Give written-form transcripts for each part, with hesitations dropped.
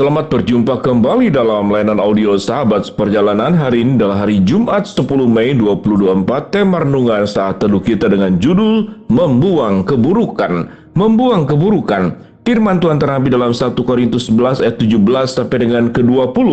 Selamat berjumpa kembali dalam layanan audio Sahabat Perjalanan. Hari ini adalah hari Jumat 10 Mei 2024. Tema renungan saat teduh kita dengan judul Membuang Keburukan. Membuang keburukan. Firman Tuhan terambil dalam 1 Korintus 11 ayat 17 sampai dengan ke-20.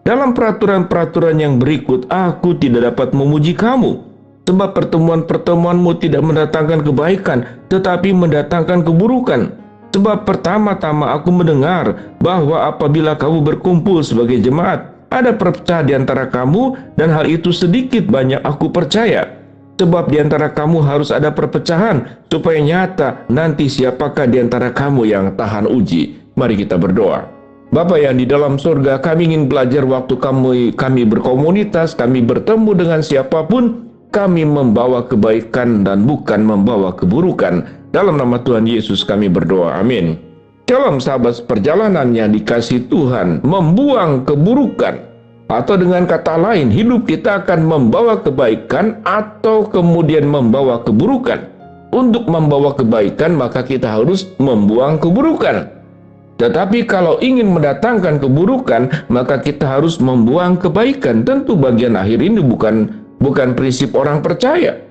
Dalam peraturan-peraturan yang berikut, aku tidak dapat memuji kamu, sebab pertemuan-pertemuanmu tidak mendatangkan kebaikan, tetapi mendatangkan keburukan. Sebab pertama-tama aku mendengar bahwa apabila kamu berkumpul sebagai jemaat, ada perpecahan di antara kamu, dan hal itu sedikit banyak aku percaya. Sebab di antara kamu harus ada perpecahan, supaya nyata nanti siapakah di antara kamu yang tahan uji. Mari kita berdoa. Bapa yang di dalam surga, kami ingin belajar waktu kami berkomunitas, kami bertemu dengan siapapun, kami membawa kebaikan dan bukan membawa keburukan. Dalam nama Tuhan Yesus kami berdoa, amin. Dalam sahabat perjalanan yang dikasih Tuhan, membuang keburukan, atau dengan kata lain, hidup kita akan membawa kebaikan atau kemudian membawa keburukan. Untuk membawa kebaikan, maka kita harus membuang keburukan. Tetapi kalau ingin mendatangkan keburukan, maka kita harus membuang kebaikan. Tentu bagian akhir ini bukan prinsip orang percaya.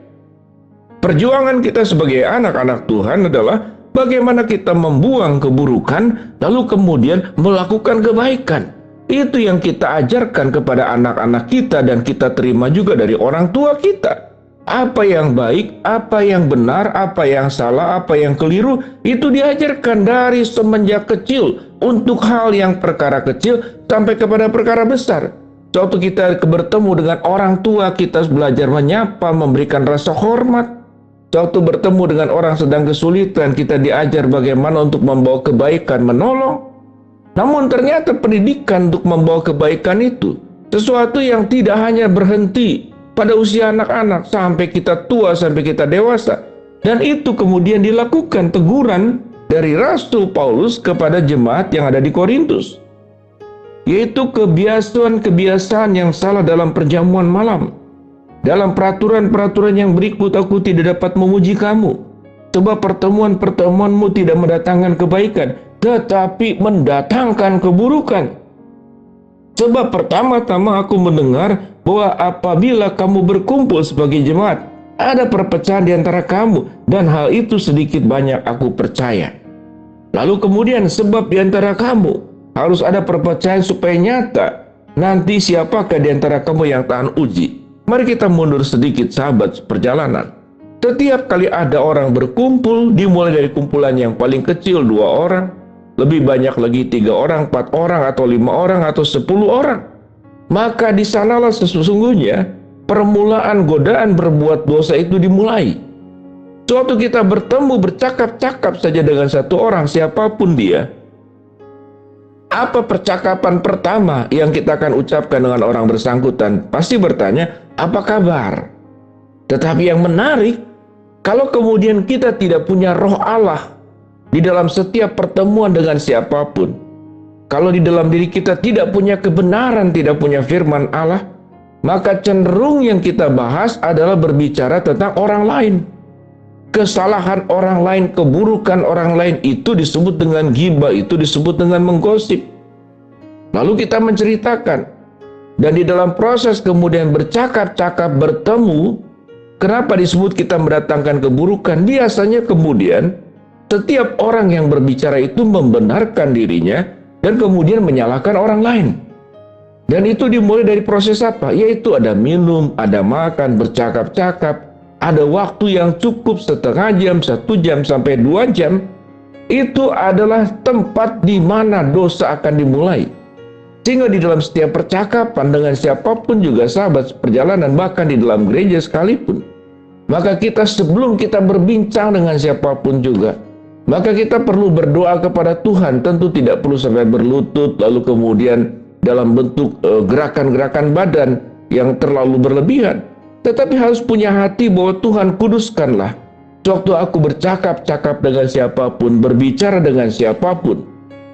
Perjuangan kita sebagai anak-anak Tuhan adalah bagaimana kita membuang keburukan, lalu kemudian melakukan kebaikan. Itu yang kita ajarkan kepada anak-anak kita dan kita terima juga dari orang tua kita. Apa yang baik, apa yang benar, apa yang salah, apa yang keliru, itu diajarkan dari semenjak kecil untuk hal yang perkara kecil sampai kepada perkara besar. Suatu kita bertemu dengan orang tua, kita belajar menyapa, memberikan rasa hormat. Waktu bertemu dengan orang sedang kesulitan, kita diajar bagaimana untuk membawa kebaikan, menolong. Namun ternyata pendidikan untuk membawa kebaikan itu sesuatu yang tidak hanya berhenti pada usia anak-anak, sampai kita tua, sampai kita dewasa. Dan itu kemudian dilakukan teguran dari Rasul Paulus kepada jemaat yang ada di Korintus, yaitu kebiasaan-kebiasaan yang salah dalam perjamuan malam. Dalam peraturan-peraturan yang berikut, aku tidak dapat memuji kamu, sebab pertemuan-pertemuanmu tidak mendatangkan kebaikan, tetapi mendatangkan keburukan. Sebab pertama-tama aku mendengar bahwa apabila kamu berkumpul sebagai jemaat, ada perpecahan di antara kamu, dan hal itu sedikit banyak aku percaya. Lalu kemudian, sebab di antara kamu harus ada perpecahan supaya nyata nanti siapakah di antara kamu yang tahan uji. Mari kita mundur sedikit sahabat perjalanan. Setiap kali ada orang berkumpul, dimulai dari kumpulan yang paling kecil 2 orang, lebih banyak lagi 3 orang, 4 orang, atau 5 orang, atau 10 orang. Maka di sanalah sesungguhnya permulaan godaan berbuat dosa itu dimulai. Suatu kita bertemu, bercakap-cakap saja dengan satu orang, siapapun dia. Apa percakapan pertama yang kita akan ucapkan dengan orang bersangkutan? Pasti bertanya, apa kabar? Tetapi yang menarik, kalau kemudian kita tidak punya roh Allah di dalam setiap pertemuan dengan siapapun, kalau di dalam diri kita tidak punya kebenaran, tidak punya firman Allah, maka cenderung yang kita bahas adalah berbicara tentang orang lain. Kesalahan orang lain, keburukan orang lain, itu disebut dengan ghibah, itu disebut dengan menggosip. Lalu kita menceritakan, dan di dalam proses kemudian bercakap-cakap, bertemu, kenapa disebut kita mendatangkan keburukan? Biasanya kemudian setiap orang yang berbicara itu membenarkan dirinya dan kemudian menyalahkan orang lain. Dan itu dimulai dari proses apa? Yaitu ada minum, ada makan, bercakap-cakap. Ada waktu yang cukup setengah jam, 1 jam, sampai 2 jam. Itu adalah tempat di mana dosa akan dimulai. Sehingga di dalam setiap percakapan dengan siapapun juga sahabat perjalanan, bahkan di dalam gereja sekalipun, maka kita sebelum kita berbincang dengan siapapun juga, maka kita perlu berdoa kepada Tuhan. Tentu tidak perlu sampai berlutut, lalu kemudian dalam bentuk gerakan-gerakan badan yang terlalu berlebihan. Tetapi harus punya hati bahwa Tuhan, kuduskanlah sewaktu aku bercakap-cakap dengan siapapun, berbicara dengan siapapun,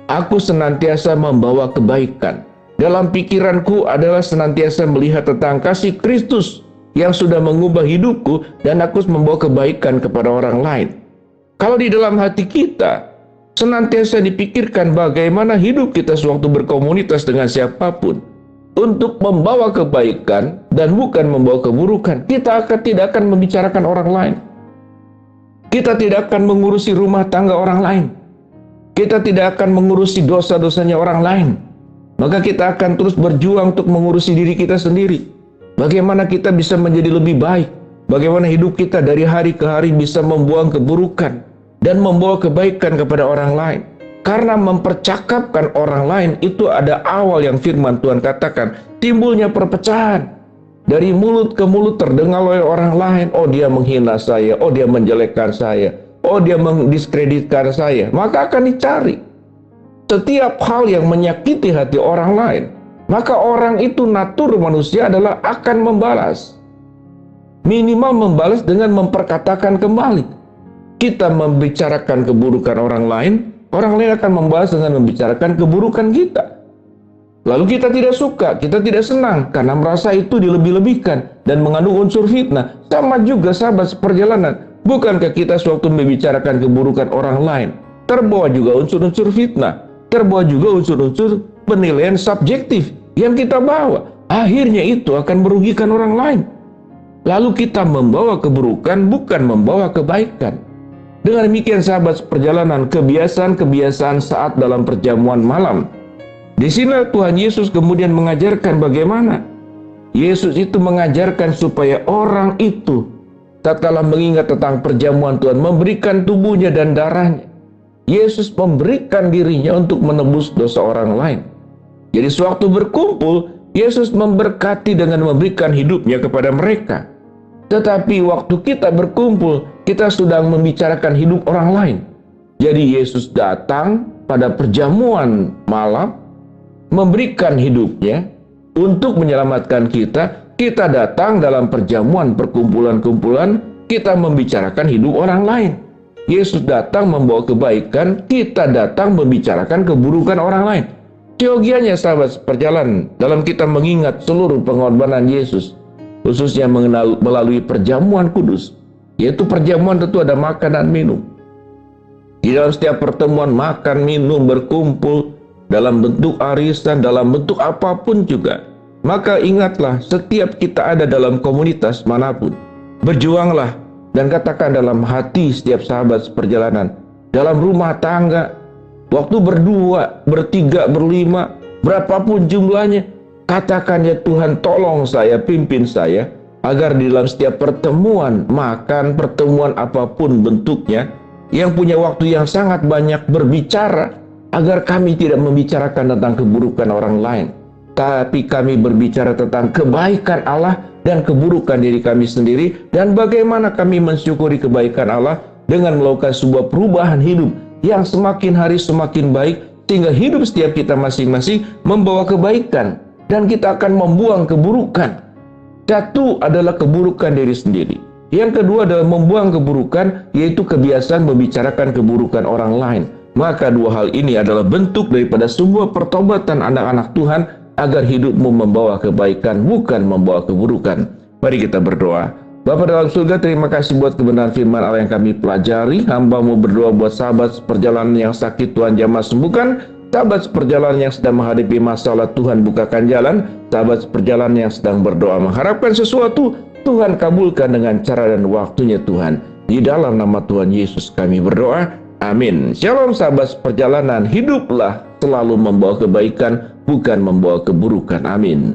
aku senantiasa membawa kebaikan. Dalam pikiranku adalah senantiasa melihat tentang kasih Kristus yang sudah mengubah hidupku, dan aku membawa kebaikan kepada orang lain. Kalau di dalam hati kita senantiasa dipikirkan bagaimana hidup kita sewaktu berkomunitas dengan siapapun untuk membawa kebaikan dan bukan membawa keburukan. Kita tidak akan membicarakan orang lain. Kita tidak akan mengurusi rumah tangga orang lain. Kita tidak akan mengurusi dosa-dosanya orang lain. Maka kita akan terus berjuang untuk mengurusi diri kita sendiri. Bagaimana kita bisa menjadi lebih baik. Bagaimana hidup kita dari hari ke hari bisa membuang keburukan dan membawa kebaikan kepada orang lain. Karena mempercakapkan orang lain itu ada awal yang firman Tuhan katakan, timbulnya perpecahan. Dari mulut ke mulut terdengar oleh orang lain, oh dia menghina saya, oh dia menjelekkan saya, oh dia mendiskreditkan saya. Maka akan dicari setiap hal yang menyakiti hati orang lain. Maka orang itu natur manusia adalah akan membalas. Minimal membalas dengan memperkatakan kembali. Kita membicarakan keburukan orang lain akan membalas dengan membicarakan keburukan kita. Lalu kita tidak suka, kita tidak senang karena merasa itu dilebih-lebihkan dan mengandung unsur fitnah. Sama juga sahabat seperjalanan, bukankah kita sewaktu membicarakan keburukan orang lain terbawa juga unsur-unsur fitnah, terbawa juga unsur-unsur penilaian subjektif yang kita bawa. Akhirnya itu akan merugikan orang lain. Lalu kita membawa keburukan bukan membawa kebaikan. Dengan demikian sahabat perjalanan, kebiasaan-kebiasaan saat dalam perjamuan malam. Di sini Tuhan Yesus kemudian mengajarkan bagaimana Yesus itu mengajarkan supaya orang itu tatkala mengingat tentang perjamuan Tuhan memberikan tubuhnya dan darahnya. Yesus memberikan dirinya untuk menebus dosa orang lain. Jadi sewaktu berkumpul, Yesus memberkati dengan memberikan hidupnya kepada mereka. Tetapi waktu kita berkumpul, kita sedang membicarakan hidup orang lain. Jadi Yesus datang pada perjamuan malam, memberikan hidupnya untuk menyelamatkan kita. Kita datang dalam perjamuan perkumpulan-kumpulan, kita membicarakan hidup orang lain. Yesus datang membawa kebaikan, kita datang membicarakan keburukan orang lain. Teologianya sahabat perjalanan, dalam kita mengingat seluruh pengorbanan Yesus, khususnya melalui perjamuan kudus, yaitu perjamuan tentu ada makan dan minum. Di dalam setiap pertemuan makan, minum, berkumpul, dalam bentuk arisan, dalam bentuk apapun juga. Maka ingatlah, setiap kita ada dalam komunitas manapun, berjuanglah dan katakan dalam hati setiap sahabat seperjalanan, dalam rumah tangga, waktu berdua, bertiga, berlima, berapapun jumlahnya, katakan ya Tuhan, tolong saya, pimpin saya, agar di dalam setiap pertemuan makan, pertemuan apapun bentuknya, yang punya waktu yang sangat banyak berbicara, agar kami tidak membicarakan tentang keburukan orang lain, tapi kami berbicara tentang kebaikan Allah dan keburukan diri kami sendiri, dan bagaimana kami mensyukuri kebaikan Allah dengan melakukan sebuah perubahan hidup yang semakin hari semakin baik, sehingga hidup setiap kita masing-masing membawa kebaikan, dan kita akan membuang keburukan. Satu adalah keburukan diri sendiri. Yang kedua adalah membuang keburukan, yaitu kebiasaan membicarakan keburukan orang lain. Maka dua hal ini adalah bentuk daripada sebuah pertobatan anak-anak Tuhan, agar hidupmu membawa kebaikan, bukan membawa keburukan. Mari kita berdoa. Bapa dalam surga, terima kasih buat kebenaran firman Allah yang kami pelajari. Hamba-Mu berdoa buat sahabat perjalanan yang sakit, Tuhan jamah sembuhkan. Sahabat seperjalanan yang sedang menghadapi masalah, Tuhan bukakan jalan. Sahabat seperjalanan yang sedang berdoa mengharapkan sesuatu, Tuhan kabulkan dengan cara dan waktunya Tuhan. Di dalam nama Tuhan Yesus kami berdoa. Amin. Shalom sahabat seperjalanan, hiduplah selalu membawa kebaikan, bukan membawa keburukan. Amin.